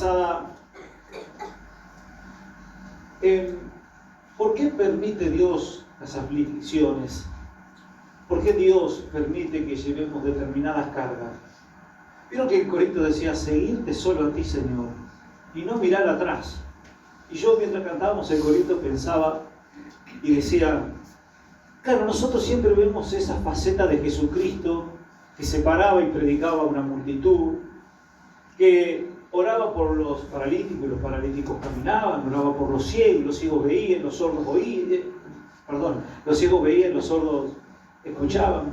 basada en por qué permite Dios las aflicciones, por qué Dios permite que llevemos determinadas cargas. Vieron que el corito decía, seguirte solo a ti, Señor, y no mirar atrás. Y yo mientras cantábamos el corito pensaba y decía, claro, nosotros siempre vemos esa faceta de Jesucristo que se paraba y predicaba a una multitud, que oraba por los paralíticos y los paralíticos caminaban, oraba por los ciegos veían, los sordos oían, los ciegos veían, los sordos escuchaban.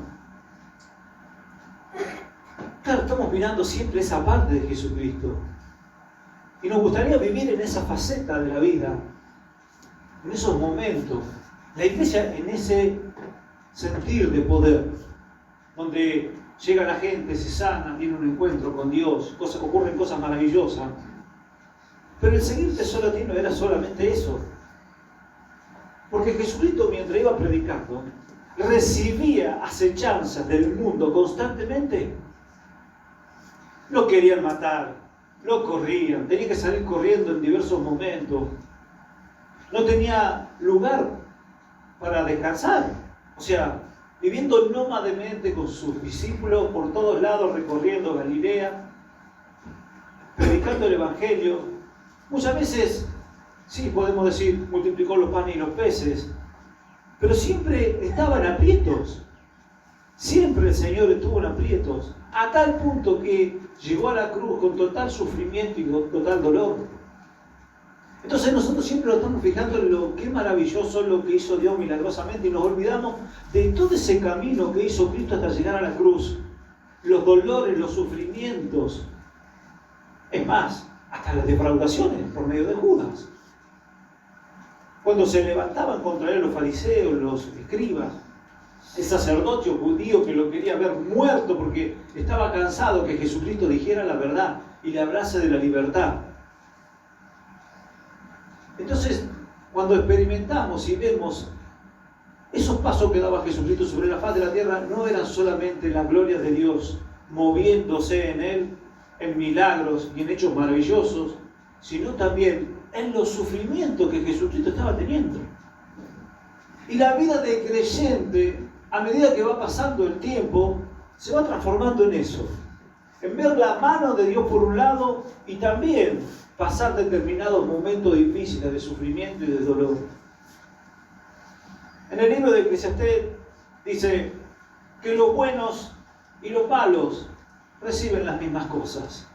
Claro, estamos mirando siempre esa parte de Jesucristo. Y nos gustaría vivir en esa faceta de la vida, en esos momentos. La iglesia en ese sentir de poder, donde llega la gente, se sana, tiene un encuentro con Dios, ocurren cosas maravillosas. Pero el seguirte solo a ti no era solamente eso. Porque Jesucristo, mientras iba predicando, recibía acechanzas del mundo constantemente. Lo querían matar, lo corrían, tenía que salir corriendo en diversos momentos. No tenía lugar para descansar. O sea, viviendo nómademente con sus discípulos por todos lados, recorriendo Galilea, predicando el Evangelio. Muchas veces, sí, podemos decir, multiplicó los panes y los peces, pero siempre estaba en aprietos. Siempre el Señor estuvo en aprietos, a tal punto que llegó a la cruz con total sufrimiento y total dolor. Entonces nosotros siempre nos estamos fijando en lo que maravilloso lo que hizo Dios milagrosamente y nos olvidamos de todo ese camino que hizo Cristo hasta llegar a la cruz. Los dolores, los sufrimientos. Es más, hasta las defraudaciones por medio de Judas. Cuando se levantaban contra él los fariseos, los escribas, el sacerdote judío que lo quería ver muerto porque estaba cansado que Jesucristo dijera la verdad y le hablase de la libertad. Entonces, cuando experimentamos y vemos esos pasos que daba Jesucristo sobre la faz de la tierra, no eran solamente la gloria de Dios moviéndose en él, en milagros y en hechos maravillosos, sino también en los sufrimientos que Jesucristo estaba teniendo. Y la vida del creyente, a medida que va pasando el tiempo, se va transformando en eso. En ver la mano de Dios por un lado y también pasar determinados momentos difíciles de sufrimiento y de dolor. En el libro de Eclesiastés dice que los buenos y los malos reciben las mismas cosas.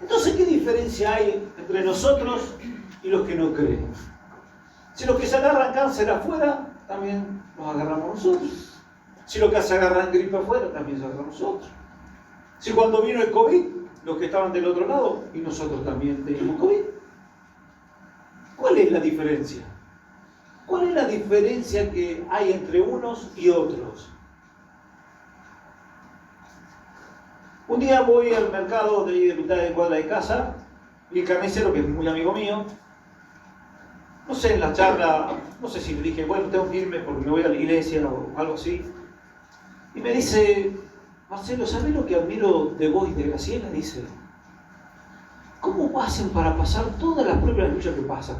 Entonces, ¿qué diferencia hay entre nosotros y los que no creen? Si los que se agarran cáncer afuera, también los agarramos nosotros. Si los que se agarran gripe afuera, también se agarramos nosotros. Si cuando vino el COVID, los que estaban del otro lado, y nosotros también teníamos COVID. ¿Cuál es la diferencia? ¿Cuál es la diferencia que hay entre unos y otros? Un día voy al mercado de ahí de mitad de cuadra de casa, y el carnicero, que es muy amigo mío, no sé, en la charla, no sé si le dije, bueno, tengo que irme porque me voy a la iglesia o algo así, y me dice, Marcelo, ¿sabés lo que admiro de vos y de Graciela? Dice, ¿cómo hacen para pasar todas las pruebas y luchas que pasan?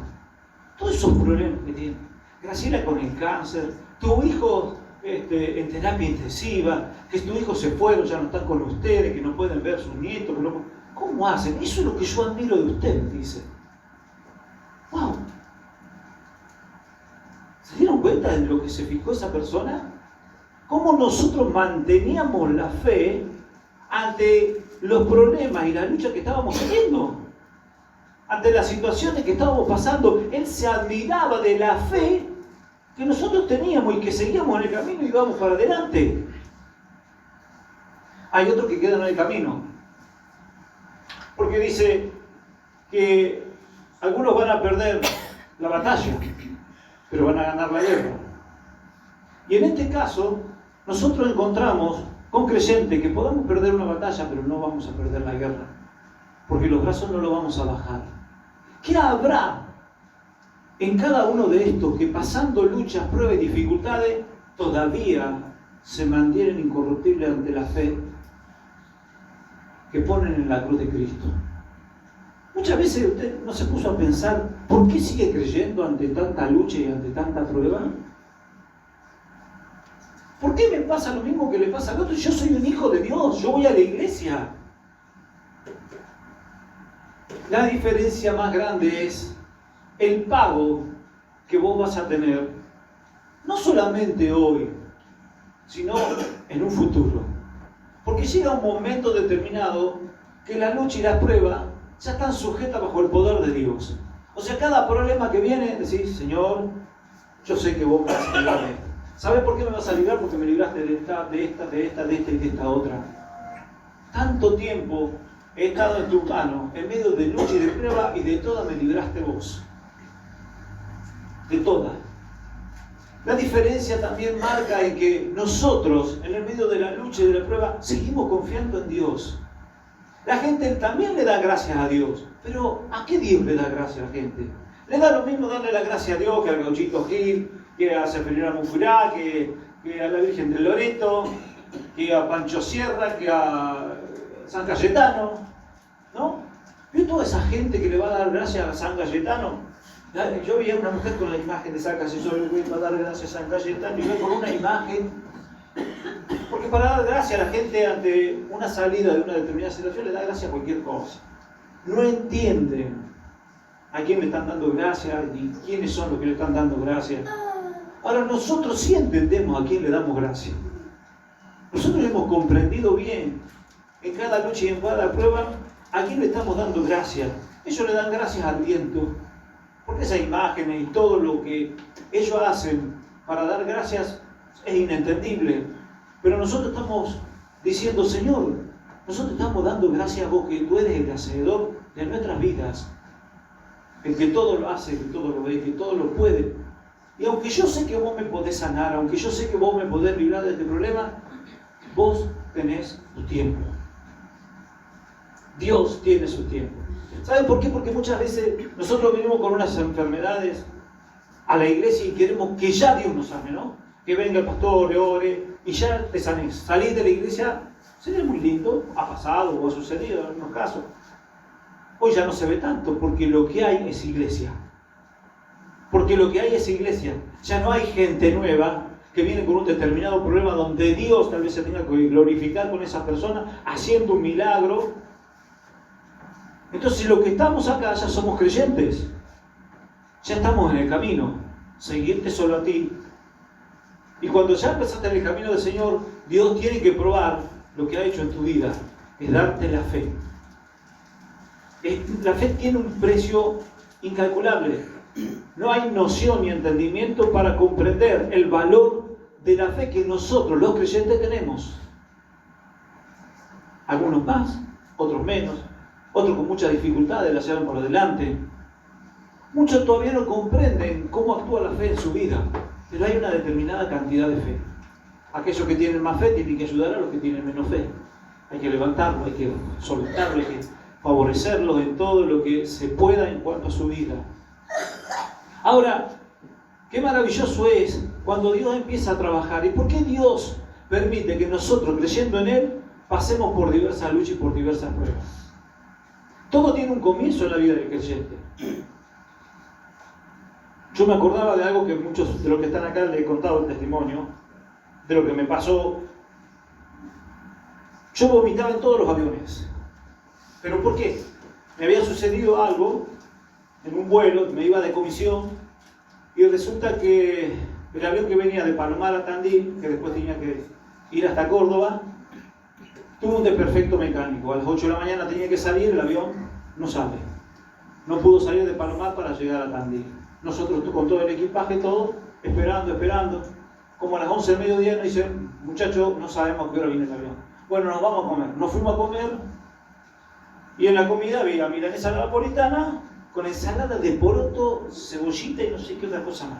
Todos esos problemas que tienen. Graciela con el cáncer, tu hijo en terapia intensiva, que tus hijos se fueron, ya no están con ustedes, que no pueden ver a sus nietos. ¿Cómo hacen? Eso es lo que yo admiro de ustedes, dice. ¡Wow! ¿Se dieron cuenta de lo que se fijó esa persona? ¿Cómo nosotros manteníamos la fe ante los problemas y la lucha que estábamos teniendo? Ante las situaciones que estábamos pasando. Él se admiraba de la fe que nosotros teníamos y que seguíamos en el camino y íbamos para adelante. Hay otros que quedan en el camino. Porque dice que algunos van a perder la batalla, pero van a ganar la guerra. Y en este caso, nosotros encontramos con creyentes que podamos perder una batalla, pero no vamos a perder la guerra, porque los brazos no los vamos a bajar. ¿Qué habrá en cada uno de estos que pasando luchas, pruebas y dificultades, todavía se mantienen incorruptibles ante la fe que ponen en la cruz de Cristo? Muchas veces usted no se puso a pensar, ¿por qué sigue creyendo ante tanta lucha y ante tanta prueba? ¿Por qué me pasa lo mismo que le pasa al otro? Yo soy un hijo de Dios, yo voy a la iglesia. La diferencia más grande es el pago que vos vas a tener, no solamente hoy, sino en un futuro. Porque llega un momento determinado que la lucha y la prueba ya están sujetas bajo el poder de Dios. O sea, cada problema que viene, decís, Señor, yo sé que vos me vas a librarme. ¿Sabes por qué me vas a librar? Porque me libraste de esta y de esta otra. Tanto tiempo he estado en tu mano, en medio de lucha y de prueba, y de toda me libraste vos. De toda. La diferencia también marca en que nosotros, en el medio de la lucha y de la prueba, seguimos confiando en Dios. La gente también le da gracias a Dios, pero ¿a qué Dios le da gracias a la gente? Le da lo mismo darle la gracia a Dios que al Gauchito Gil, que a Seferina Muncurá, que a la Virgen del Loreto, que a Pancho Sierra, que a San Cayetano, ¿no? ¿Vio toda esa gente que le va a dar gracias a San Cayetano? Yo veía una mujer con la imagen de San Cayetano, yo le voy a dar gracias a San Cayetano, y ve con una imagen, porque para dar gracias a la gente ante una salida de una determinada situación le da gracias a cualquier cosa. No entienden a quién le están dando gracias ni quiénes son los que le están dando gracias. Ahora nosotros sí entendemos a quién le damos gracias. Nosotros hemos comprendido bien en cada lucha y en cada prueba a quién le estamos dando gracias. Ellos le dan gracias al viento, porque esas imágenes y todo lo que ellos hacen para dar gracias es inentendible. Pero nosotros estamos diciendo, Señor, nosotros estamos dando gracias a vos, que tú eres el hacedor de nuestras vidas, el que todo lo hace, que todo lo ve, que todo lo puede. Y aunque yo sé que vos me podés sanar, aunque yo sé que vos me podés librar de este problema, vos tenés tu tiempo. Dios tiene su tiempo. ¿Saben por qué? Porque muchas veces nosotros venimos con unas enfermedades a la iglesia y queremos que ya Dios nos sane, ¿no? Que venga el pastor, le ore y ya te sanes. Salir de la iglesia sería muy lindo, ha pasado o ha sucedido en algunos casos. Hoy ya no se ve tanto porque lo que hay es iglesia. Porque lo que hay es iglesia. Ya no hay gente nueva que viene con un determinado problema donde Dios tal vez se tenga que glorificar con esa persona haciendo un milagro. Entonces, los que estamos acá ya somos creyentes. Ya estamos en el camino. Seguirte solo a ti. Y cuando ya empezaste en el camino del Señor, Dios tiene que probar lo que ha hecho en tu vida. Es darte la fe. La fe tiene un precio incalculable. No hay noción ni entendimiento para comprender el valor de la fe que nosotros, los creyentes, tenemos. Algunos más, otros menos, otros con muchas dificultades la llevan por delante. Muchos todavía no comprenden cómo actúa la fe en su vida, pero hay una determinada cantidad de fe. Aquellos que tienen más fe tienen que ayudar a los que tienen menos fe. Hay que levantarlo, hay que soltarlo, hay que favorecerlo en todo lo que se pueda en cuanto a su vida. Ahora, qué maravilloso es cuando Dios empieza a trabajar. ¿Y por qué Dios permite que nosotros, creyendo en Él, pasemos por diversas luchas y por diversas pruebas? Todo tiene un comienzo en la vida del creyente. Yo me acordaba de algo que muchos de los que están acá les he contado el testimonio, de lo que me pasó. Yo vomitaba en todos los aviones. ¿Pero por qué? Me había sucedido algo en un vuelo, me iba de comisión, y resulta que el avión que venía de Palomar a Tandil, que después tenía que ir hasta Córdoba, tuvo un desperfecto mecánico. A las 8 de la mañana tenía que salir, el avión no sale. No pudo salir de Palomar para llegar a Tandil. Nosotros con todo el equipaje, todo, esperando. Como a las 11 del mediodía nos dicen, muchachos, no sabemos a qué hora viene el avión. Bueno, nos vamos a comer. Nos fuimos a comer, y en la comida había milanesa napolitana con ensalada de poroto, cebollita y no sé qué otra cosa más.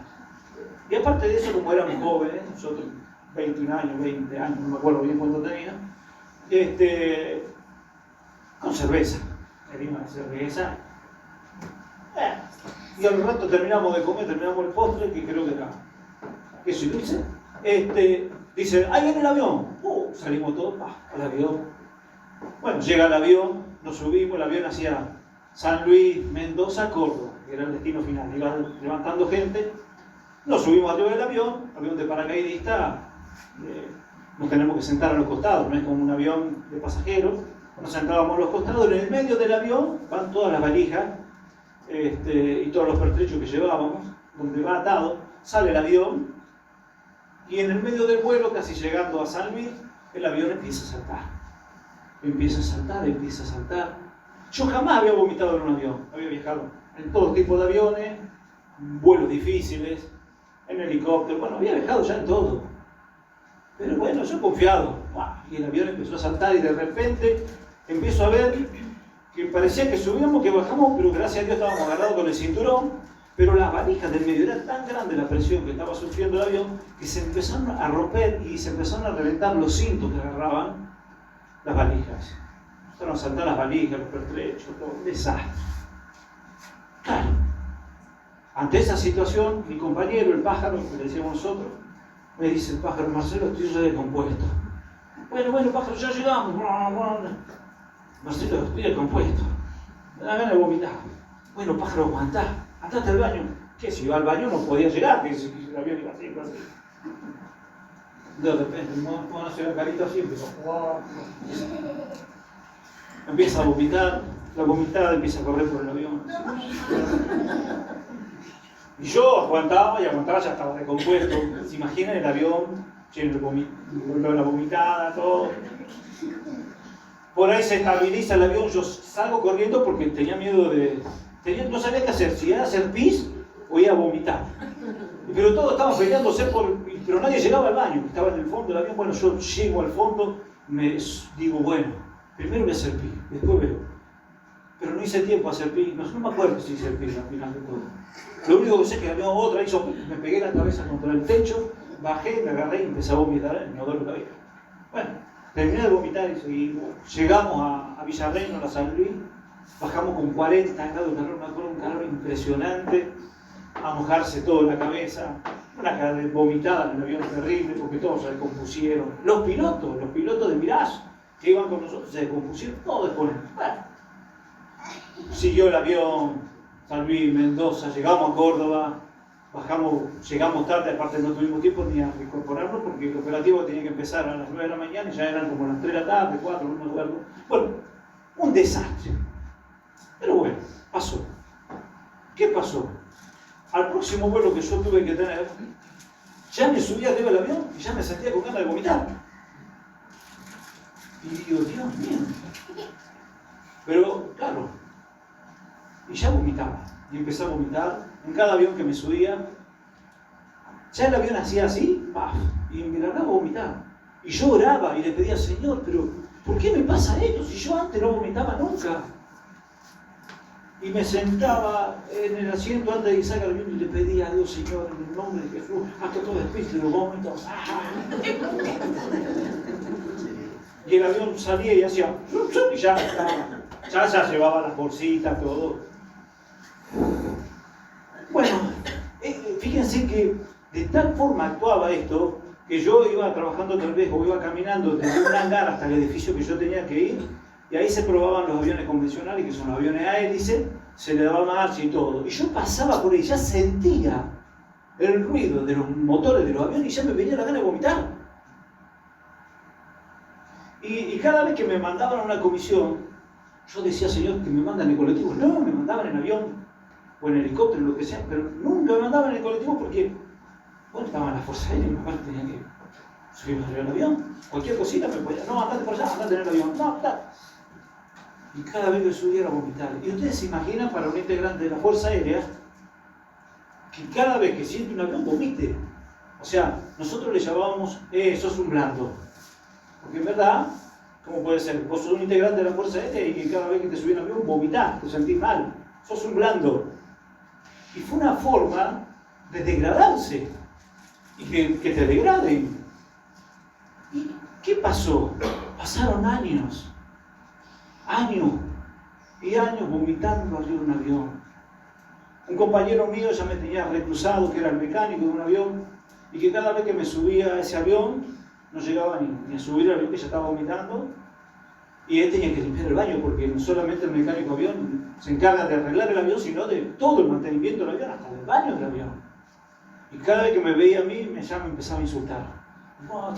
Y aparte de eso, como éramos jóvenes, nosotros 20 años, no me acuerdo bien cuánto tenía, con cerveza. Pedimos la cerveza. Y al rato terminamos de comer, terminamos el postre, que creo que era queso y dulce. Dice, ahí viene el avión. Salimos todos al avión. Bueno, llega el avión, nos subimos, el avión hacía San Luis, Mendoza, Córdoba, que era el destino final. Iba levantando gente, nos subimos arriba del avión de paracaidista, nos tenemos que sentar a los costados, no es como un avión de pasajeros, nos sentábamos a los costados, en el medio del avión van todas las valijas y todos los pertrechos que llevábamos, donde va atado, sale el avión y en el medio del vuelo, casi llegando a San Luis, el avión empieza a saltar. Empieza a saltar, empieza a saltar. Yo jamás había vomitado en un avión, había viajado en todo tipo de aviones, vuelos difíciles, en helicóptero, bueno, había viajado ya en todo. Pero bueno, yo confiado, y el avión empezó a saltar y de repente empiezo a ver que parecía que subíamos, que bajamos, pero gracias a Dios estábamos agarrados con el cinturón, pero las valijas del medio, era tan grande la presión que estaba sufriendo el avión que se empezaron a romper y se empezaron a reventar los cintos que agarraban las valijas. Empezaron a saltar las valijas, los pertrechos, todo un desastre. Claro, ante esa situación, mi compañero, el pájaro, que le decíamos nosotros, me dice el pájaro: Marcelo, estoy ya descompuesto. Bueno, pájaro, ya llegamos. Marcelo, estoy descompuesto. Me da ganas de vomitar. Bueno, pájaro, aguantá. Andate al baño. ¿Qué? Si iba al baño no podía llegar, que el avión iba así, así. De repente, me van a hacer la carita así, empieza a vomitar, la vomitada empieza a correr por el avión. Y yo aguantaba, ya estaba descompuesto. ¿Se imaginan el avión lleno de la vomitada, todo? Por ahí se estabiliza el avión, yo salgo corriendo porque tenía miedo no sabía qué hacer, si era hacer pis o ir a vomitar. Pero todos estaban peleándose pero nadie llegaba al baño, estaba en el fondo del avión. Bueno, yo llego al fondo, me digo, bueno, primero voy a hacer pis, después veo. Pero no hice tiempo a hacer pis, no me acuerdo si hice pis al final de todo. Lo único que sé es que había otra, me pegué la cabeza contra el techo, bajé, me agarré y empecé a vomitar en el inodoro que había. Bueno, terminé de vomitar y seguimos. Llegamos a Villarreino, a San Luis, bajamos con 40 grados de calor, un calor impresionante, a mojarse todo en la cabeza, una vomitada en el avión terrible porque todos se descompusieron. Los pilotos de Mirage que iban con nosotros se descompusieron, todos después. Bueno, siguió el avión, San Luis, Mendoza, llegamos a Córdoba, llegamos tarde, aparte no tuvimos tiempo ni a incorporarnos porque el operativo tenía que empezar a las 9 de la mañana y ya eran como las 3 de la tarde, 4, no me acuerdo. Bueno, un desastre. Pero bueno, pasó. ¿Qué pasó? Al próximo vuelo que yo tuve que tener, ya me subí arriba del avión y ya me sentía con ganas de vomitar. Y digo, Dios mío. Pero, claro, y ya vomitaba. Y empecé a vomitar en cada avión que me subía. Ya el avión hacía así, ¡paf! Y me largaba a vomitar. Y yo oraba y le pedía: Señor, pero ¿por qué me pasa esto? Si yo antes no vomitaba nunca. Y me sentaba en el asiento antes de que salga el avión y le pedía a Dios: Señor, en el nombre de Jesús, hasta todo espíritu de vómitos. Y el avión salía y hacía, y ya llevaba las bolsitas, todo. Bueno, fíjense que de tal forma actuaba esto, que yo iba trabajando tal vez, o iba caminando desde un hangar hasta el edificio que yo tenía que ir, y ahí se probaban los aviones convencionales, que son los aviones a hélice, se le daba marcha y todo. Y yo pasaba por ahí, ya sentía el ruido de los motores de los aviones y ya me venía la gana de vomitar. Y cada vez que me mandaban a una comisión, yo decía: Señor, que me mandan en colectivo. No, me mandaban en avión, o en helicóptero, lo que sea, pero nunca me mandaban en el colectivo porque, bueno, estaban las fuerzas aéreas, mi papá tenía que subirme arriba del avión. Cualquier cosita me podía: no, andate por allá, andate en el avión. No, está. Y cada vez que subía era vomitar. Y ustedes se imaginan para un integrante de la Fuerza Aérea que cada vez que siente un avión vomite. O sea, nosotros le llamábamos: sos un blando. Porque en verdad, ¿cómo puede ser? Vos sos un integrante de la Fuerza Aérea y que cada vez que te subís en avión vomitás, te sentís mal. Sos un blando. Y fue una forma de degradarse. Y que te degraden. ¿Y qué pasó? Pasaron años y años vomitando arriba de un avión. Un compañero mío ya me tenía reclusado, que era el mecánico de un avión, y que cada vez que me subía a ese avión, no llegaba ni a subir al avión, que ya estaba vomitando, Y él tenía que limpiar el baño, porque no solamente el mecánico de avión se encarga de arreglar el avión, sino de todo el mantenimiento del avión, hasta del baño del avión. Y cada vez que me veía a mí, ya me empezaba a insultar. No,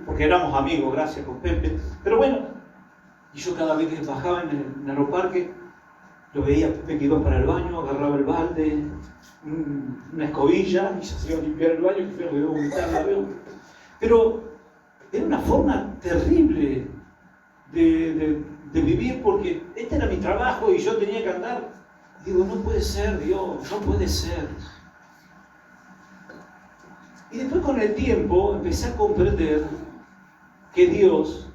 porque éramos amigos, gracias, con Pepe. Pero bueno, y yo cada vez que bajaba en el aeroparque, lo veía a Pepe que iba para el baño, agarraba el balde, una escobilla, y se hacía limpiar el baño, que fue lo que iba a vomitar el avión. Pero era una forma terrible de vivir, porque este era mi trabajo y yo tenía que andar. Digo, no puede ser, Dios, no puede ser. Y después con el tiempo empecé a comprender que Dios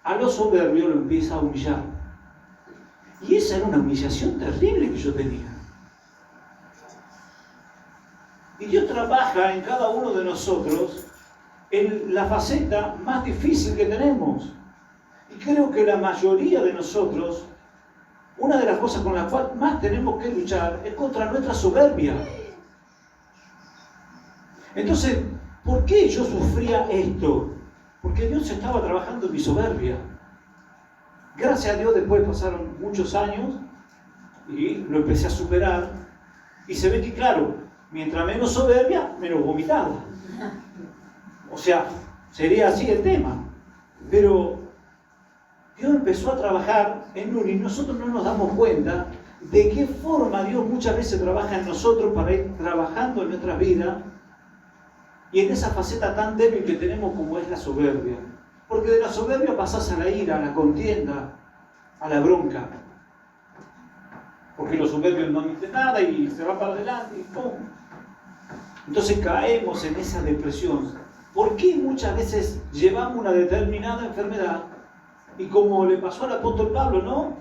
a los soberbios lo empieza a humillar. Y esa era una humillación terrible que yo tenía. Y Dios trabaja en cada uno de nosotros en la faceta más difícil que tenemos. Y creo que la mayoría de nosotros, una de las cosas con las cuales más tenemos que luchar es contra nuestra soberbia. Entonces, ¿por qué yo sufría esto? Porque Dios estaba trabajando en mi soberbia. Gracias a Dios después pasaron muchos años y lo empecé a superar. Y se ve que, claro, mientras menos soberbia, menos vomitada. O sea, sería así el tema. Pero Dios empezó a trabajar en uno y nosotros no nos damos cuenta de qué forma Dios muchas veces trabaja en nosotros para ir trabajando en nuestras vidas y en esa faceta tan débil que tenemos como es la soberbia. Porque de la soberbia pasás a la ira, a la contienda, a la bronca. Porque los soberbios no dicen nada y se va para adelante y ¡pum! Entonces caemos en esa depresión. ¿Por qué muchas veces llevamos una determinada enfermedad? Y como le pasó al apóstol Pablo, ¿no?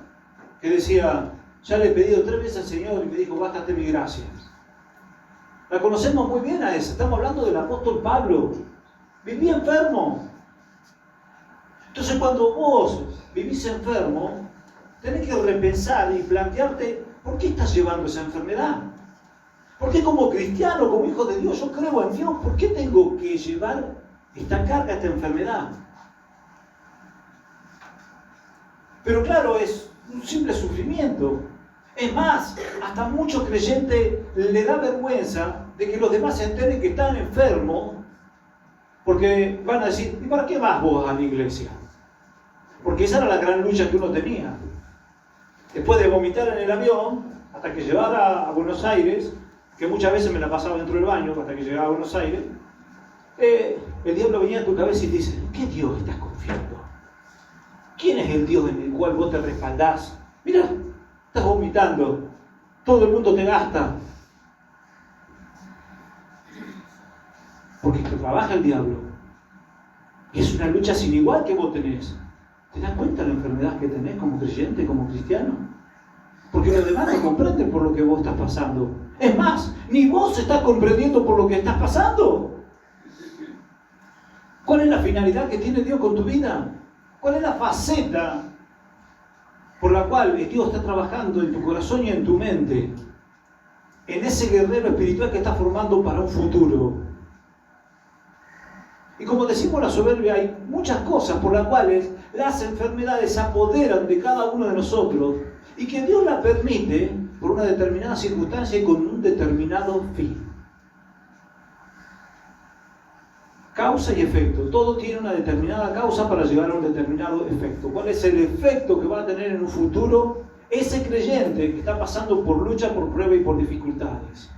Que decía, ya le he pedido 3 veces al Señor y me dijo, bástate mi gracia. La conocemos muy bien a esa. Estamos hablando del apóstol Pablo. Vivía enfermo. Entonces cuando vos vivís enfermo, tenés que repensar y plantearte, ¿por qué estás llevando esa enfermedad? ¿Por qué como cristiano, como hijo de Dios, yo creo en Dios? ¿Por qué tengo que llevar esta carga, esta enfermedad? Pero claro, es un simple sufrimiento. Es más, hasta muchos creyentes le da vergüenza de que los demás se enteren que están enfermos, porque van a decir, ¿y para qué vas vos a la iglesia? Porque esa era la gran lucha que uno tenía. Después de vomitar en el avión, hasta que llegara a Buenos Aires, que muchas veces me la pasaba dentro del baño hasta que llegaba a Buenos Aires, el diablo venía a tu cabeza y te dice, ¿qué Dios estás confiando? ¿Quién es el Dios en el cual vos te respaldás? Mira, estás vomitando, todo el mundo te gasta. Porque te trabaja el diablo. Y es una lucha sin igual que vos tenés. ¿Te das cuenta de la enfermedad que tenés como creyente, como cristiano? Porque los demás no comprenden por lo que vos estás pasando. Es más, ni vos estás comprendiendo por lo que estás pasando. ¿Cuál es la finalidad que tiene Dios con tu vida? ¿Cuál es la faceta por la cual Dios está trabajando en tu corazón y en tu mente? En ese guerrero espiritual que está formando para un futuro. Y como decimos la soberbia, hay muchas cosas por las cuales las enfermedades se apoderan de cada uno de nosotros y que Dios la permite por una determinada circunstancia y con un determinado fin. Causa y efecto. Todo tiene una determinada causa para llegar a un determinado efecto. ¿Cuál es el efecto que va a tener en un futuro ese creyente que está pasando por lucha, por prueba y por dificultades?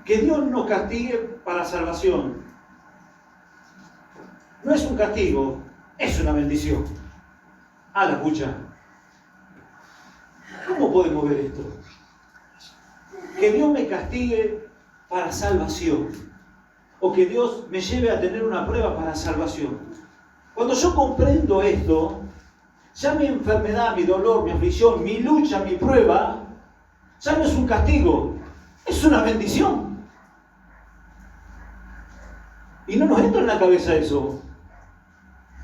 Que Dios nos castigue para salvación. No es un castigo, es una bendición. A la pucha. ¿Cómo podemos ver esto? Que Dios me castigue para salvación. O que Dios me lleve a tener una prueba para salvación. Cuando yo comprendo esto, ya mi enfermedad, mi dolor, mi aflicción, mi lucha, mi prueba, ya no es un castigo, es una bendición. Y no nos entra en la cabeza eso.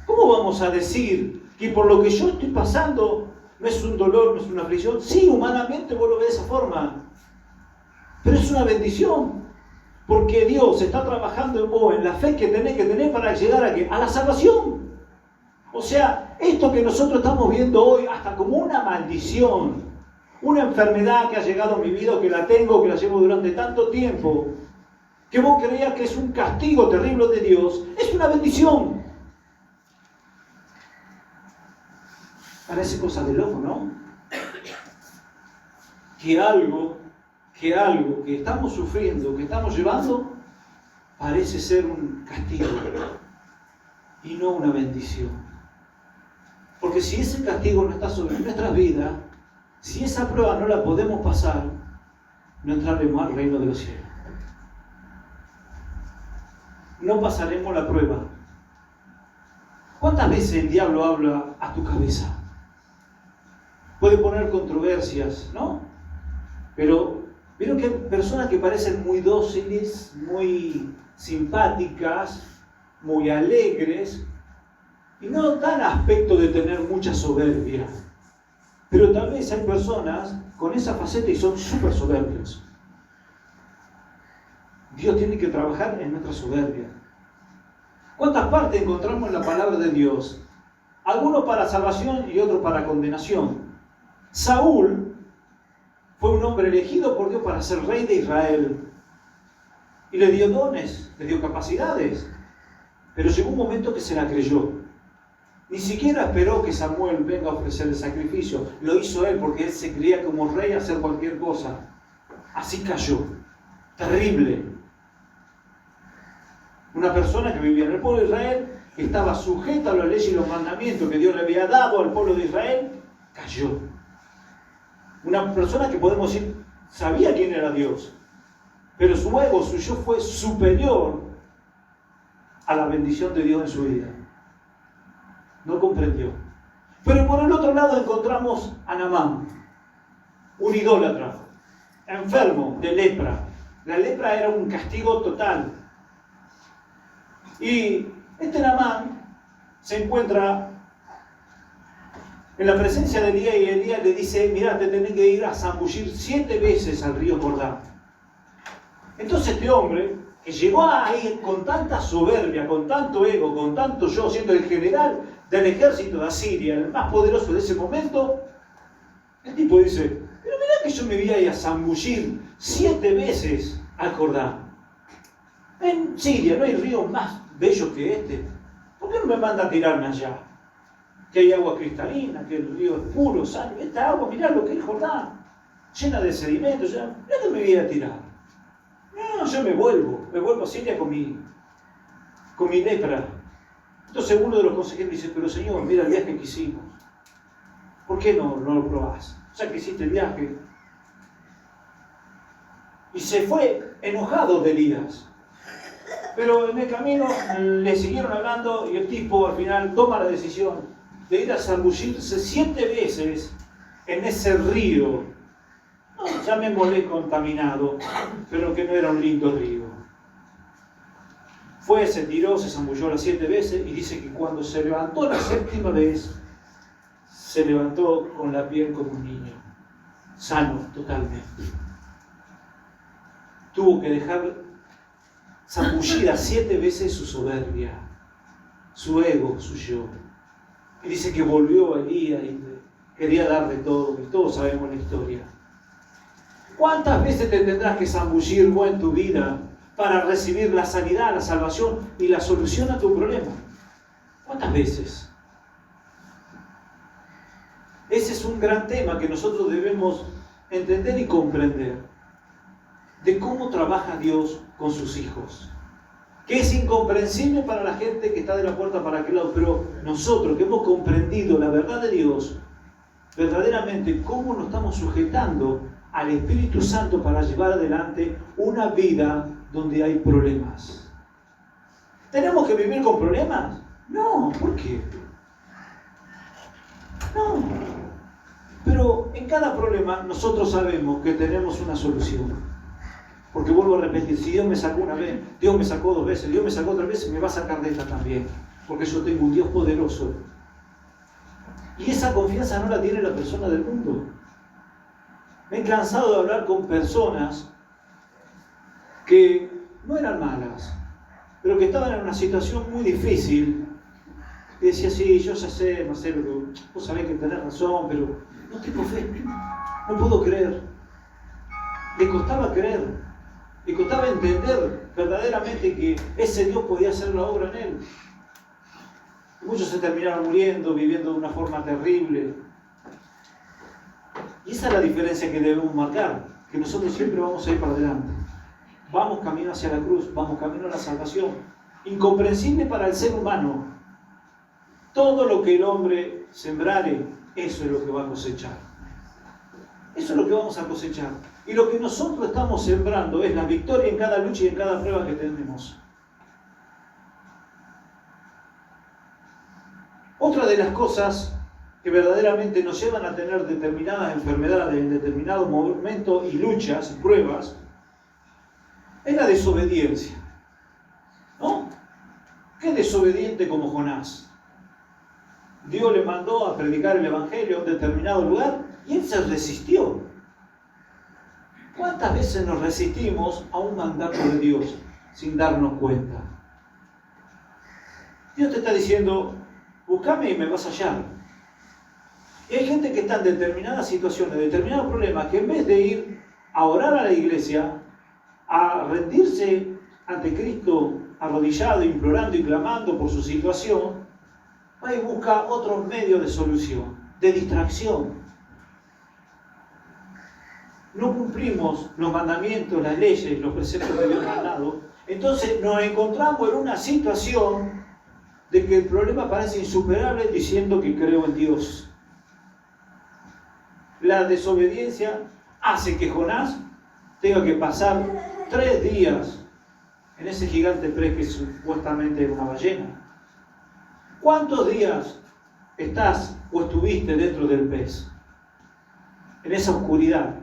¿Cómo vamos a decir que por lo que yo estoy pasando no es un dolor, no es una aflicción? Sí, humanamente vos lo ves de esa forma. Pero es una bendición. Porque Dios está trabajando en vos, en la fe que tenés que tener para llegar a ¿qué? A la salvación. O sea, esto que nosotros estamos viendo hoy, hasta como una maldición, una enfermedad que ha llegado a mi vida, o que la tengo, que la llevo durante tanto tiempo, que vos creías que es un castigo terrible de Dios, es una bendición. Parece cosa de loco, ¿no? Que algo que estamos sufriendo, que estamos llevando, parece ser un castigo y no una bendición. Porque si ese castigo no está sobre nuestras vidas, si esa prueba no la podemos pasar, no entraremos al reino de los cielos. No pasaremos la prueba. ¿Cuántas veces el diablo habla a tu cabeza? Puede poner controversias, ¿no? Pero vieron que hay personas que parecen muy dóciles, muy simpáticas, muy alegres, y no dan aspecto de tener mucha soberbia. Pero tal vez hay personas con esa faceta y son súper soberbios. Dios tiene que trabajar en nuestra soberbia. ¿Cuántas partes encontramos en la palabra de Dios? Algunos para salvación y otros para condenación. Saúl fue un hombre elegido por Dios para ser rey de Israel. Y le dio dones, le dio capacidades. Pero llegó un momento que se la creyó. Ni siquiera esperó que Samuel venga a ofrecer el sacrificio. Lo hizo él porque él se creía como rey a hacer cualquier cosa. Así cayó. Terrible. Una persona que vivía en el pueblo de Israel, que estaba sujeta a las leyes y los mandamientos que Dios le había dado al pueblo de Israel, cayó. Una persona que podemos decir, sabía quién era Dios, pero su ego, su yo fue superior a la bendición de Dios en su vida. No comprendió. Pero por el otro lado encontramos a Naamán, un idólatra, enfermo de lepra. La lepra era un castigo total. Y este Naamán se encuentra en la presencia de Elías, y Elías le dice, mirá, te tenés que ir a zambullir 7 veces al río Jordán. Entonces este hombre, que llegó ahí con tanta soberbia, con tanto ego, con tanto yo, siendo el general del ejército de Asiria, el más poderoso de ese momento, el tipo dice, pero mirá que yo me voy a ir a zambullir 7 veces al Jordán. En Siria no hay río más bello que este. ¿Por qué no me manda a tirarme allá? Que hay agua cristalina, que el río es puro, sano. Esta agua, mirá lo que es Jordán, llena de sedimentos. Mirá que me voy a tirar. No, yo me vuelvo a Siria con mi lepra. Entonces uno de los consejeros dice, pero Señor, mira el viaje que hicimos. ¿Por qué no lo probás? Ya que hiciste el viaje. Y se fue enojado de Elías. Pero en el camino le siguieron hablando y el tipo al final toma la decisión de ir a zambullirse 7 veces en ese río. No, llamémosle contaminado, pero que no era un lindo río. Fue, se tiró, se zambulló las 7 veces y dice que cuando se levantó la 7ª vez, se levantó con la piel como un niño, sano totalmente. Tuvo que dejar zambullida 7 veces su soberbia, su ego, su yo. Y dice que volvió a Elías y quería dar de todo, que todos sabemos la historia. ¿Cuántas veces te tendrás que zambullir vos en tu vida para recibir la sanidad, la salvación y la solución a tu problema? ¿Cuántas veces? Ese es un gran tema que nosotros debemos entender y comprender, de cómo trabaja Dios con sus hijos, que es incomprensible para la gente que está de la puerta para aquel lado, pero nosotros que hemos comprendido la verdad de Dios, verdaderamente cómo nos estamos sujetando al Espíritu Santo para llevar adelante una vida donde hay problemas. ¿Tenemos que vivir con problemas? No, ¿por qué? No. Pero en cada problema nosotros sabemos que tenemos una solución. Porque vuelvo a repetir, si Dios me sacó una vez, Dios me sacó 2 veces, Dios me sacó 3 veces, me va a sacar de esta también. Porque yo tengo un Dios poderoso. Y esa confianza no la tiene la persona del mundo. Me he cansado de hablar con personas que no eran malas, pero que estaban en una situación muy difícil. Y decía, sí, yo ya sé, Marcelo, vos sabés que tenés razón, pero no tengo fe, no puedo creer. Le costaba creer, le costaba entender verdaderamente que ese Dios podía hacer la obra en él. Y muchos se terminaron muriendo, viviendo de una forma terrible. Y esa es la diferencia que debemos marcar, que nosotros siempre vamos a ir para adelante. Vamos camino hacia la cruz, vamos camino a la salvación. Incomprensible para el ser humano. Todo lo que el hombre sembrare, eso es lo que va a cosechar. Eso es lo que vamos a cosechar. Y lo que nosotros estamos sembrando es la victoria en cada lucha y en cada prueba que tenemos. Otra de las cosas que verdaderamente nos llevan a tener determinadas enfermedades en determinados momentos y luchas, pruebas, es la desobediencia. ¿No? ¿Qué desobediente como Jonás? Dios le mandó a predicar el Evangelio a un determinado lugar y él se resistió. ¿Cuántas veces nos resistimos a un mandato de Dios sin darnos cuenta? Dios te está diciendo, búscame y me vas a hallar. Y hay gente que está en determinadas situaciones, determinados problemas, que en vez de ir a orar a la iglesia, a rendirse ante Cristo arrodillado, implorando y clamando por su situación, va y busca otros medios de solución, de distracción. No cumplimos los mandamientos, las leyes, los preceptos que Dios nos ha dado. Entonces nos encontramos en una situación de que el problema parece insuperable diciendo que creo en Dios. La desobediencia hace que Jonás tenga que pasar 3 días en ese gigante pez que supuestamente era una ballena. ¿Cuántos días estás o estuviste dentro del pez? En esa oscuridad,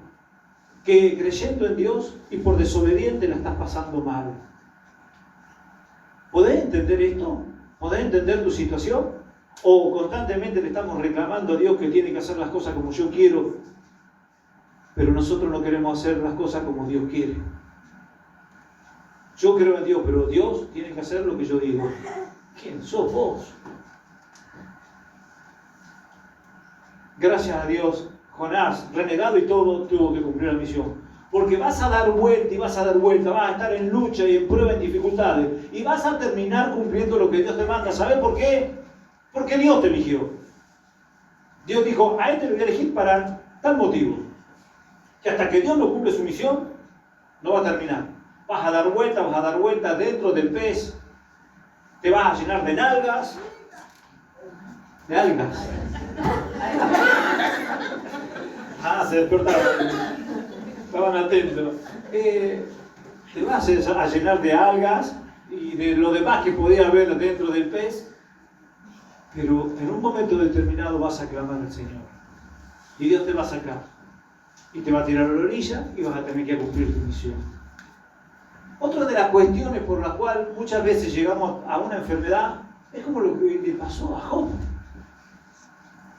que creyendo en Dios y por desobediente la estás pasando mal. ¿Podés entender esto? ¿Podés entender tu situación? ¿O constantemente le estamos reclamando a Dios que tiene que hacer las cosas como yo quiero, pero nosotros no queremos hacer las cosas como Dios quiere? Yo creo en Dios, pero Dios tiene que hacer lo que yo digo. ¿Quién sos vos? Gracias a Dios, Jonás, renegado y todo, tuvo que cumplir la misión. Porque vas a dar vuelta y vas a dar vuelta, vas a estar en lucha y en prueba, en dificultades, y vas a terminar cumpliendo lo que Dios te manda. ¿Sabes por qué? Porque Dios te eligió. Dios dijo, a este lo voy a elegir para tal motivo. Que hasta que Dios no cumple su misión, no va a terminar. Vas a dar vueltas dentro del pez, te vas a llenar de nalgas, de algas. Ah, se despertaron. Estaban atentos. Te vas a llenar de algas y de lo demás que podía haber dentro del pez, pero en un momento determinado vas a clamar al Señor. Y Dios te va a sacar. Y te va a tirar a la orilla y vas a tener que cumplir tu misión. Otra de las cuestiones por las cuales muchas veces llegamos a una enfermedad es como lo que le pasó a Job.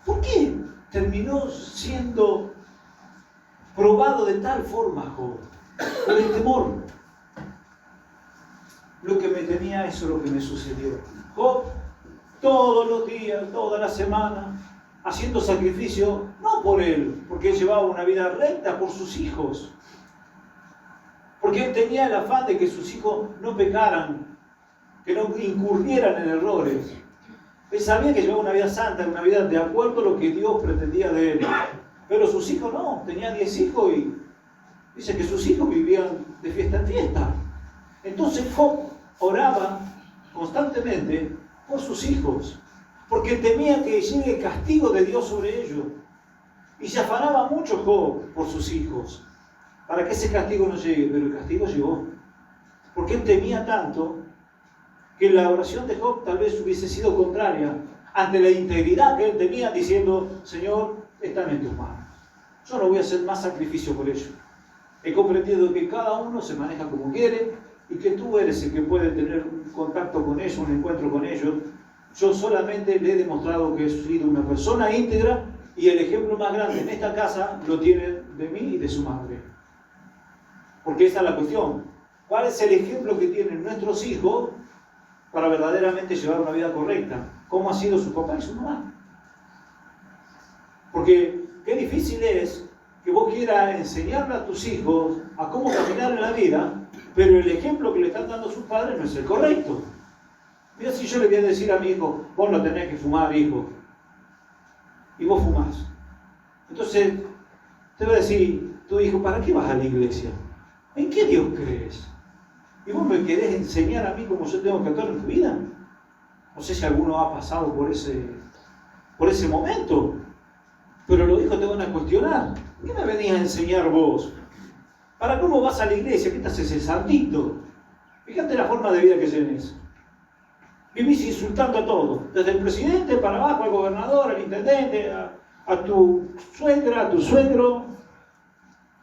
¿Por qué terminó siendo probado de tal forma Job? Por el temor. Lo que me temía, eso es lo que me sucedió. Job, todos los días, toda la semana, haciendo sacrificio, no por él, porque él llevaba una vida recta, por sus hijos. Porque él tenía el afán de que sus hijos no pecaran, que no incurrieran en errores. Él sabía que llevaba una vida santa, una vida de acuerdo a lo que Dios pretendía de él. Pero sus hijos no, tenía 10 hijos y dice que sus hijos vivían de fiesta en fiesta. Entonces Job oraba constantemente por sus hijos, porque temía que llegue el castigo de Dios sobre ellos. Y se afanaba mucho Job por sus hijos, para que ese castigo no llegue, pero el castigo llegó. Porque él temía tanto que la oración de Job tal vez hubiese sido contraria ante la integridad que él tenía, diciendo, Señor, están en tus manos. Yo no voy a hacer más sacrificio por ellos. He comprendido que cada uno se maneja como quiere y que tú eres el que puede tener un contacto con ellos, un encuentro con ellos. Yo solamente le he demostrado que he sido una persona íntegra y el ejemplo más grande en esta casa lo tiene de mí y de su madre. Porque esa es la cuestión. ¿Cuál es el ejemplo que tienen nuestros hijos para verdaderamente llevar una vida correcta? ¿Cómo ha sido su papá y su mamá? Porque qué difícil es que vos quieras enseñarle a tus hijos a cómo caminar en la vida, pero el ejemplo que le están dando sus padres no es el correcto. Mira, si yo le voy a decir a mi hijo, vos no tenés que fumar, hijo, y vos fumás. Entonces, te va a decir tu hijo, ¿para qué vas a la iglesia? ¿En qué Dios crees? ¿Y vos me querés enseñar a mí cómo yo tengo que actuar en tu vida? No sé si alguno ha pasado por ese momento, pero los hijos te van a cuestionar. ¿Qué me venías a enseñar vos? ¿Para cómo vas a la iglesia? ¿Qué te haces el santito? Fíjate la forma de vida que tenés. Vivís insultando a todos, desde el presidente para abajo, al gobernador, al intendente, a tu suegra, a tu suegro.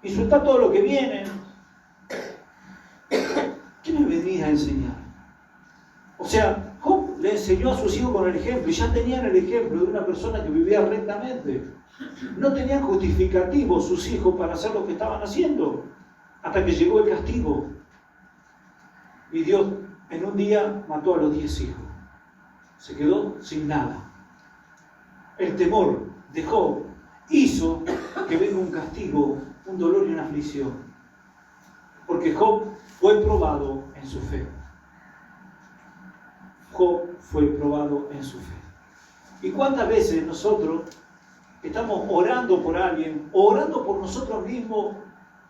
Insultá todo lo que viene. ¿Qué me venís a enseñar? O sea, Job le enseñó a sus hijos con el ejemplo, y ya tenían el ejemplo de una persona que vivía rectamente. No tenían justificativo sus hijos para hacer lo que estaban haciendo, hasta que llegó el castigo. Y Dios en un día mató a los 10 hijos. Se quedó sin nada. El temor de Job hizo que venga un castigo, un dolor y una aflicción. Porque Job fue probado en su fe. Job fue probado en su fe. ¿Y cuántas veces nosotros estamos orando por alguien, o orando por nosotros mismos?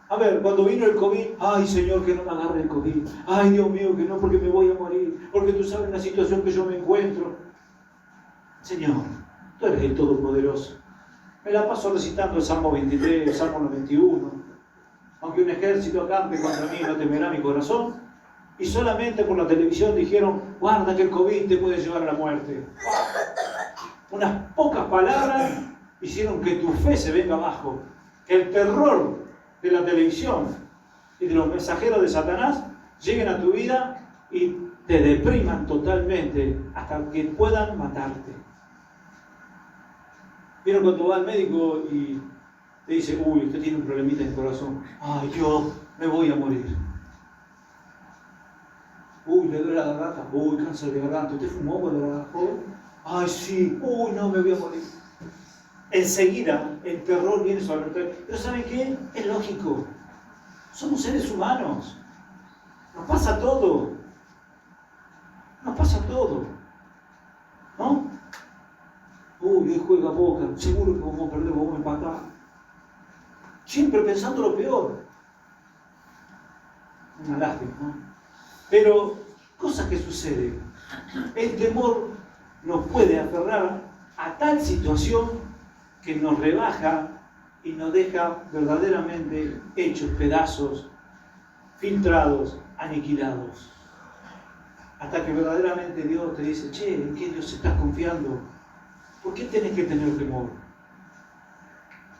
A ver, cuando vino el COVID, ay Señor, que no me agarre el COVID. Ay Dios mío, que no, porque me voy a morir. Porque tú sabes la situación que yo me encuentro. Señor, tú eres el Todopoderoso. Me la paso recitando el Salmo 23, el Salmo 91. Aunque un ejército acampe contra mí, no temerá mi corazón. Y solamente por la televisión dijeron, guarda que el COVID te puede llevar a la muerte. Unas pocas palabras hicieron que tu fe se venga abajo. Que el terror de la televisión y de los mensajeros de Satanás lleguen a tu vida y te depriman totalmente hasta que puedan matarte. ¿Vieron cuando va al médico y te dice, uy, usted tiene un problemita en el corazón? Ay, yo me voy a morir. Uy, le duele la garganta. Uy, cáncer de garganta. ¿Usted fumó cuando era joven? Ay, sí. Uy, no, me voy a morir. Enseguida el terror viene sobre nosotros. Pero ¿saben qué? Es lógico. Somos seres humanos. Nos pasa todo. Nos pasa todo. ¿No? Uy, hoy juega Boca. Seguro que vamos a perder, vamos a empatar. Siempre pensando lo peor. Una lástima, ¿no? Pero cosas que suceden. El temor nos puede aferrar a tal situación que nos rebaja y nos deja verdaderamente hechos pedazos, filtrados, aniquilados. Hasta que verdaderamente Dios te dice, che, ¿en qué Dios estás confiando? ¿Por qué tenés que tener temor?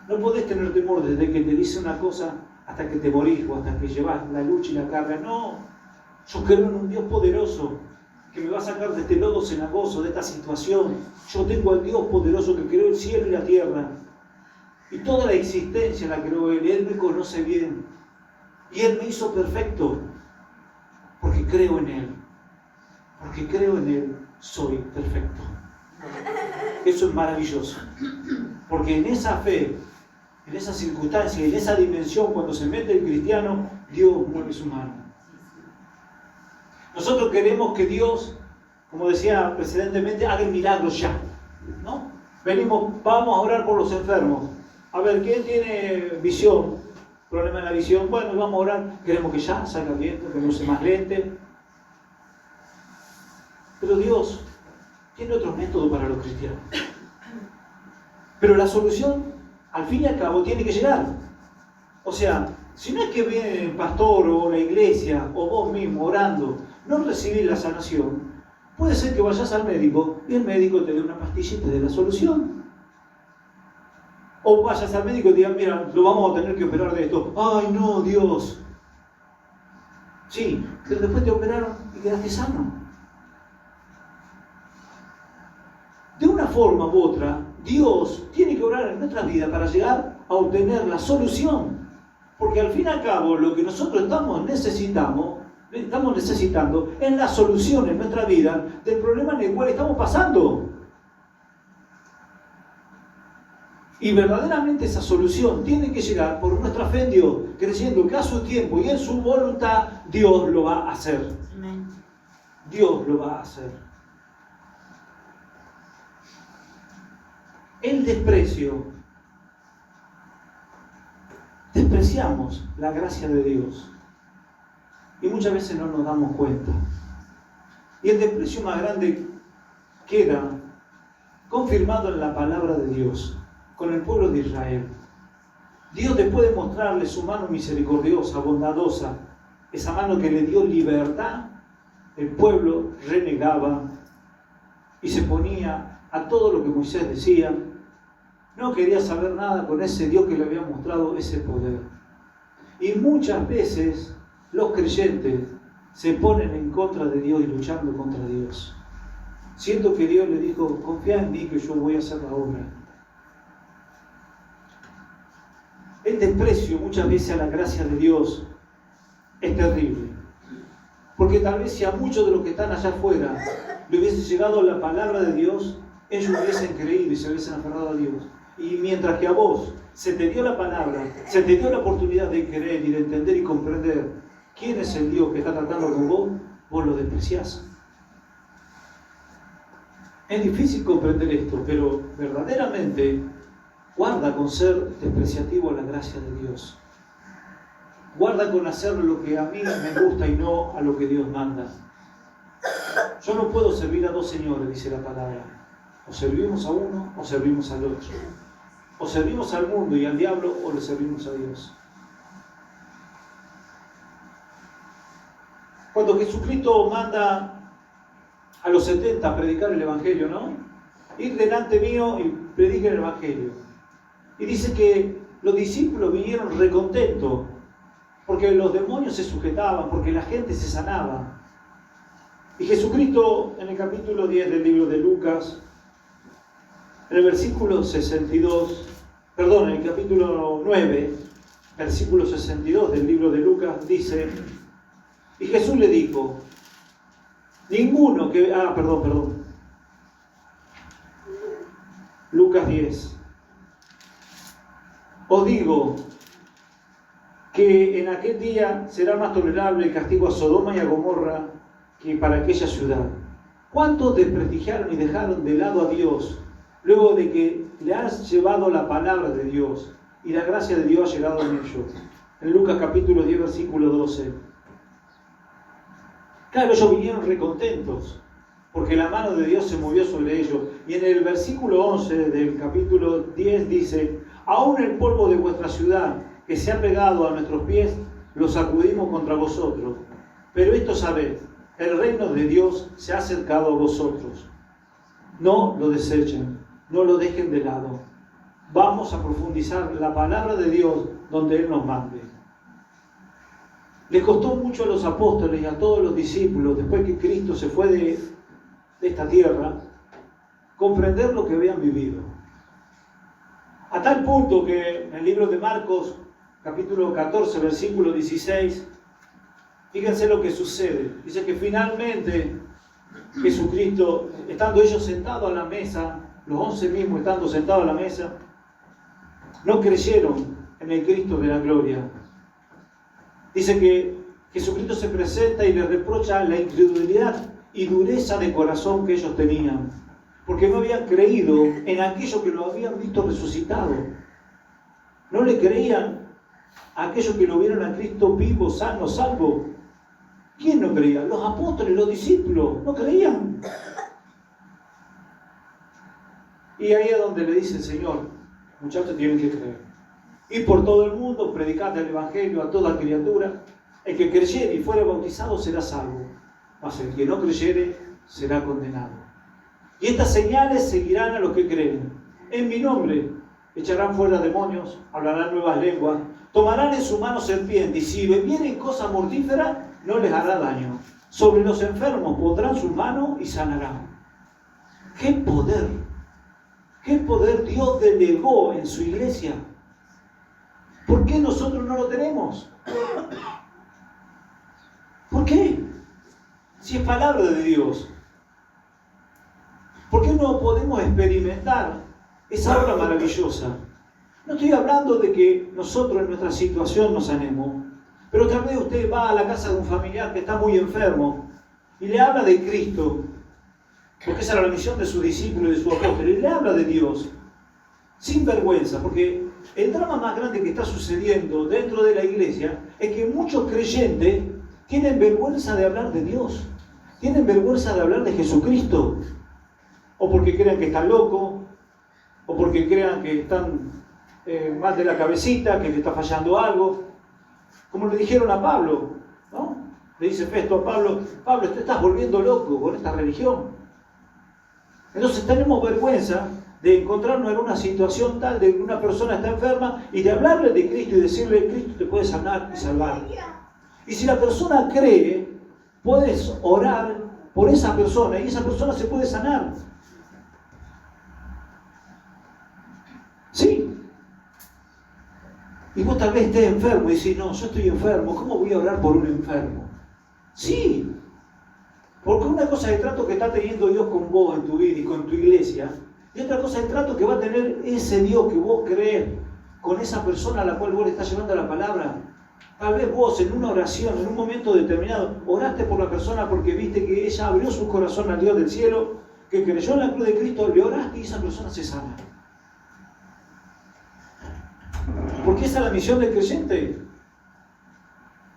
No podés tener temor desde que te dice una cosa hasta que te morís o hasta que llevas la lucha y la carga. No, yo creo en un Dios poderoso que me va a sacar de este lodo cenagoso, de esta situación. Yo tengo al Dios poderoso que creó el cielo y la tierra. Y toda la existencia la creó Él. Él me conoce bien. Y Él me hizo perfecto. Porque creo en Él. Porque creo en Él, soy perfecto. Eso es maravilloso. Porque en esa fe, en esa circunstancia, en esa dimensión, cuando se mete el cristiano, Dios mueve su mano. Nosotros queremos que Dios, como decía precedentemente, haga el milagro ya, ¿no? Venimos, vamos a orar por los enfermos. A ver, ¿quién tiene visión? Problema en la visión. Bueno, vamos a orar. Queremos que ya salga viento, que no use más lente. Pero Dios tiene otro método para los cristianos. Pero la solución, al fin y al cabo, tiene que llegar. O sea, si no es que viene el pastor o la iglesia o vos mismo orando, no recibís la sanación, puede ser que vayas al médico y el médico te dé una pastilla y te dé la solución. O vayas al médico y te digan, mira, lo vamos a tener que operar de esto. ¡Ay, no, Dios! Sí, pero después te operaron y quedaste sano. De una forma u otra, Dios tiene que orar en nuestra vida para llegar a obtener la solución. Porque al fin y al cabo, lo que nosotros estamos necesitando es la solución en nuestra vida del problema en el cual estamos pasando. Y verdaderamente esa solución tiene que llegar por nuestra fe en Dios, creyendo que a su tiempo y en su voluntad Dios lo va a hacer. Amén. Dios lo va a hacer. El desprecio. Despreciamos la gracia de Dios. Y muchas veces no nos damos cuenta. Y el desprecio más grande queda confirmado en la palabra de Dios, con el pueblo de Israel. Dios, después de mostrarle su mano misericordiosa, bondadosa, esa mano que le dio libertad, el pueblo renegaba y se ponía a todo lo que Moisés decía. No quería saber nada con ese Dios que le había mostrado ese poder. Y muchas veces los creyentes se ponen en contra de Dios y luchando contra Dios. Siento que Dios le dijo, confía en mí que yo voy a hacer la obra. El desprecio muchas veces a la gracia de Dios es terrible. Porque tal vez si a muchos de los que están allá afuera le hubiese llegado la palabra de Dios, ellos hubiesen creído y se hubiesen aferrado a Dios. Y mientras que a vos se te dio la palabra, se te dio la oportunidad de creer y de entender y comprender quién es el Dios que está tratando con vos, vos lo despreciás. Es difícil comprender esto, pero verdaderamente guarda con ser despreciativo a la gracia de Dios. Guarda con hacer lo que a mí me gusta y no a lo que Dios manda. Yo no puedo servir a dos señores, dice la palabra. O servimos a uno o servimos al otro. O servimos al mundo y al diablo o le servimos a Dios. Cuando Jesucristo manda a los 70 a predicar el Evangelio, ¿no? Ir delante mío y prediquen el Evangelio. Y dice que los discípulos vinieron recontentos, porque los demonios se sujetaban, porque la gente se sanaba. Y Jesucristo, en el capítulo 10 del libro de Lucas, en el versículo 62, en el capítulo 9, versículo 62 del libro de Lucas, dice, y Jesús le dijo, Lucas 10. Os digo que en aquel día será más tolerable el castigo a Sodoma y a Gomorra que para aquella ciudad. ¿Cuántos desprestigiaron y dejaron de lado a Dios luego de que le has llevado la palabra de Dios y la gracia de Dios ha llegado en ellos? En Lucas capítulo 10, versículo 12. Claro, ellos vinieron recontentos porque la mano de Dios se movió sobre ellos. Y en el versículo 11 del capítulo 10 dice, aún el polvo de vuestra ciudad que se ha pegado a nuestros pies, lo sacudimos contra vosotros. Pero esto sabed, el reino de Dios se ha acercado a vosotros. No lo desechen, no lo dejen de lado. Vamos a profundizar la palabra de Dios donde Él nos mande. Les costó mucho a los apóstoles y a todos los discípulos, después que Cristo se fue de esta tierra, comprender lo que habían vivido. A tal punto que en el libro de Marcos, capítulo 14, versículo 16, fíjense lo que sucede. Dice que finalmente Jesucristo, estando ellos sentados a la mesa, los 11 mismos estando sentados a la mesa, no creyeron en el Cristo de la gloria. Dice que Jesucristo se presenta y les reprocha la incredulidad y dureza de corazón que ellos tenían, porque no habían creído en aquello que lo habían visto resucitado. No le creían a aquellos que lo vieron a Cristo vivo, sano, salvo. ¿Quién no creía? Los apóstoles, los discípulos, no creían. Y ahí es donde le dice el Señor, muchachos, tienen que creer. Y por todo el mundo, predicad el Evangelio a toda criatura. El que creyere y fuere bautizado será salvo, mas el que no creyere será condenado. Y estas señales seguirán a los que creen. En mi nombre echarán fuera demonios, hablarán nuevas lenguas, tomarán en su mano serpiente, y si bebieren cosa mortífera, no les hará daño. Sobre los enfermos pondrán su mano y sanarán. ¡Qué poder! ¡Qué poder Dios delegó en su iglesia! ¿Por qué nosotros no lo tenemos? ¿Por qué? Si es palabra de Dios. ¿Por qué no podemos experimentar esa obra maravillosa? No estoy hablando de que nosotros en nuestra situación nos sanemos, pero tal vez usted va a la casa de un familiar que está muy enfermo y le habla de Cristo, porque esa era la misión de sus discípulos y de sus apóstoles, y le habla de Dios, sin vergüenza, porque el drama más grande que está sucediendo dentro de la iglesia es que muchos creyentes tienen vergüenza de hablar de Dios, tienen vergüenza de hablar de Jesucristo, o porque crean que están locos, o porque crean que están mal de la cabecita, que le está fallando algo, como le dijeron a Pablo, ¿no? Le dice Festo a Pablo, Pablo, te estás volviendo loco con esta religión. Entonces tenemos vergüenza de encontrarnos en una situación tal de que una persona está enferma y de hablarle de Cristo y decirle, Cristo te puede sanar y salvar. Y si la persona cree, puedes orar por esa persona y esa persona se puede sanar. Sí. Y vos tal vez estés enfermo y decís, no, yo estoy enfermo, ¿cómo voy a orar por un enfermo? Sí. Porque una cosa es el trato que está teniendo Dios con vos en tu vida y con tu iglesia, y otra cosa es el trato que va a tener ese Dios que vos crees con esa persona a la cual vos le estás llevando la palabra. Tal vez vos en una oración, en un momento determinado, oraste por la persona porque viste que ella abrió su corazón al Dios del cielo, que creyó en la cruz de Cristo, le oraste y esa persona se sana. Porque esa es la misión del creyente.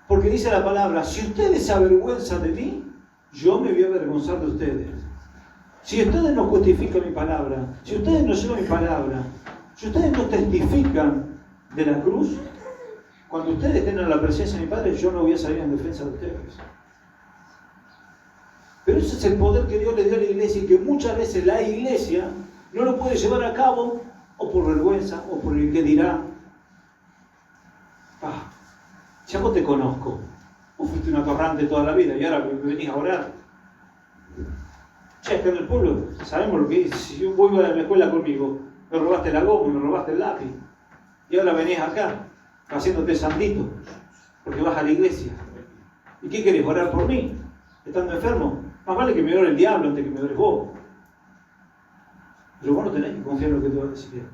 Porque dice la palabra, si ustedes se avergüenzan de mí, yo me voy a avergonzar de ustedes. Si ustedes no justifican mi palabra, si ustedes no llevan mi palabra, si ustedes no testifican de la cruz, cuando ustedes tengan la presencia de mi Padre, yo no voy a salir en defensa de ustedes. Pero ese es el poder que Dios le dio a la iglesia y que muchas veces la iglesia no lo puede llevar a cabo o por vergüenza o por el que dirá. Ya vos te conozco, vos fuiste un atorrante toda la vida y ahora me venís a orar. Ya acá en el pueblo sabemos lo que es. Si yo voy a la escuela conmigo, me robaste la goma, me robaste el lápiz y ahora venís acá haciéndote santito porque vas a la iglesia. ¿Y qué querés? ¿Orar por mí? ¿Estando enfermo? Más vale que me ore el diablo antes que me ores vos. Pero vos no tenés que confiar en lo que te va a decir.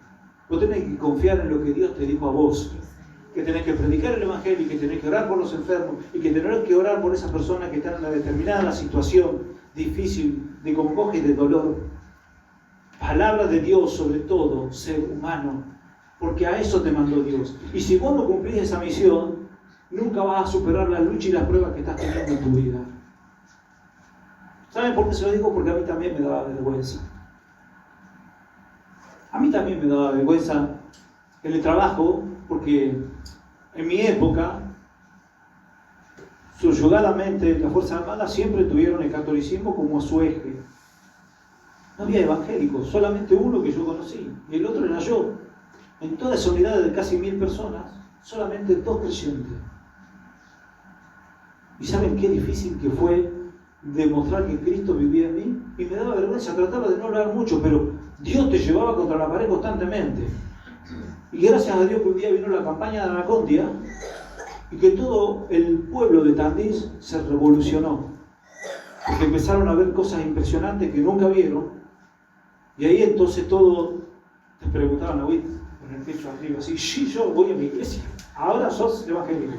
Vos tenés que confiar en lo que Dios te dijo a vos. Que tenés que predicar el Evangelio, que tenés que orar por los enfermos y que tenés que orar por esas personas que están en una determinada situación difícil de congoja y de dolor. Palabra de Dios sobre todo, ser humano, porque a eso te mandó Dios. Y si vos no cumplís esa misión, nunca vas a superar la lucha y las pruebas que estás teniendo en tu vida. ¿Saben por qué se lo digo? Porque a mí también me daba vergüenza. A mí también me daba vergüenza en el trabajo, porque en mi época, subyugadamente, las Fuerzas Armadas siempre tuvieron el catolicismo como su eje. No había evangélicos, solamente uno que yo conocí, y el otro era yo. En toda esa unidad de casi 1000 personas, solamente 2 creyentes. ¿Y saben qué difícil que fue demostrar que Cristo vivía en mí? Y me daba vergüenza, trataba de no hablar mucho, pero Dios te llevaba contra la pared constantemente. Y gracias a Dios que un día vino la campaña de Anacondia y que todo el pueblo de Tandil se revolucionó. Porque empezaron a ver cosas impresionantes que nunca vieron. Y ahí entonces todos te preguntaban, con el pecho arriba, así, sí, yo voy a mi iglesia, ahora sos evangélico.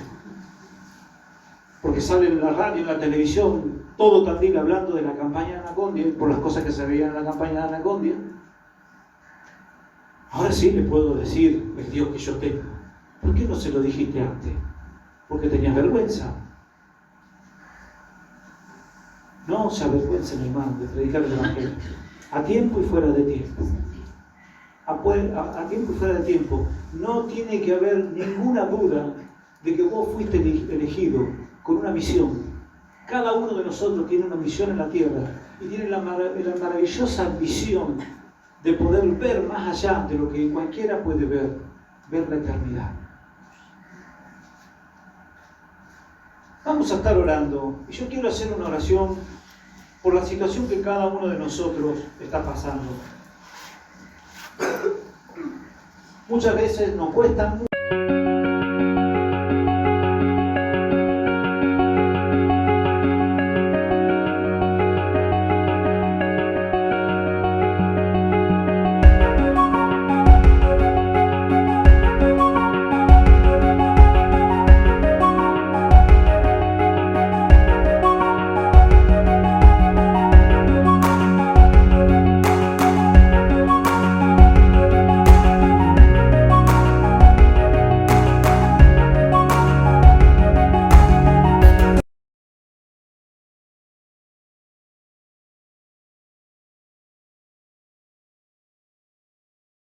Porque sale en la radio, en la televisión, todo Tandil hablando de la campaña de Anacondia, por las cosas que se veían en la campaña de Anacondia. Ahora sí le puedo decir el Dios que yo tengo. ¿Por qué no se lo dijiste antes? Porque tenías vergüenza. No se avergüencen, hermano, de predicar el Evangelio. A tiempo y fuera de tiempo. A tiempo y fuera de tiempo. No tiene que haber ninguna duda de que vos fuiste elegido con una misión. Cada uno de nosotros tiene una misión en la tierra y tiene la maravillosa visión de poder ver más allá de lo que cualquiera puede ver la eternidad. Vamos a estar orando y yo quiero hacer una oración por la situación que cada uno de nosotros está pasando. Muchas veces nos cuesta